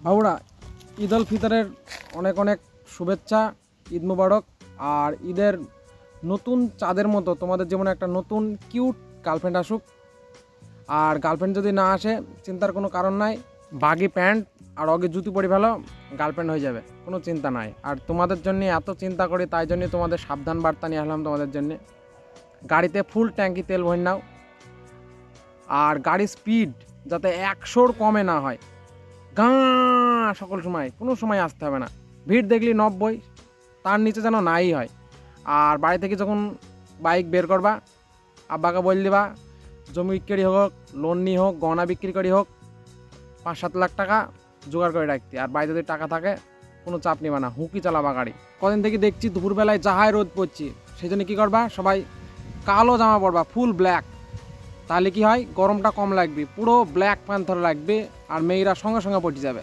বাবুরা, ঈদ উল ফিতরের অনেক অনেক শুভেচ্ছা, ঈদ মুবারক। আর ঈদের নতুন চাঁদের মতো তোমাদের যেমন একটা নতুন কিউট গার্লফ্রেন্ড আসুক। আর গার্লফ্রেন্ড যদি না আসে, চিন্তার কোনো কারণ নাই, বাগি প্যান্ট আর অগে জুতি পরে ফেলো, গার্লফ্রেন্ড হয়ে যাবে, কোনো চিন্তা নাই। আর তোমাদের জন্য এত চিন্তা করি, তাই জন্য তোমাদের সাবধান বার্তা নিয়ে আসলাম তোমাদের জন্যে। গাড়িতে ফুল ট্যাঙ্কি তেল ভরে নাও, আর গাড়ির স্পিড যাতে 100-র কমে না হয়। গাঁ সকল সময়, কোনো সময় আসতে হবে না। ভিড় দেখলি 90, তার নিচে যেন নাই হয়। আর বাড়ি থেকে যখন বাইক বের করবা, আব্বাকে বল দিবা জমি বিক্রি হোক, লোন নিয়ে হোক, গয়না বিক্রি করি হোক, 5-7 লাখ টাকা জোগাড় করে রাখতে। আর বাড়িতে যদি টাকা থাকে, কোনো চাপ নিবা না, হুঁকি চালাবা গাড়ি। কদিন থেকে দেখছি দুপুরবেলায় যাহাই রোদ পড়ছি, সেই জন্য কী করবা, সবাই কালো জামা পরবা, ফুল ব্ল্যাক। তাহলে কি হয়, গরমটা কম লাগবে, পুরো ব্ল্যাক প্যান্থার লাগবে, আর মেয়েরা সঙ্গে সঙ্গে পটে যাবে।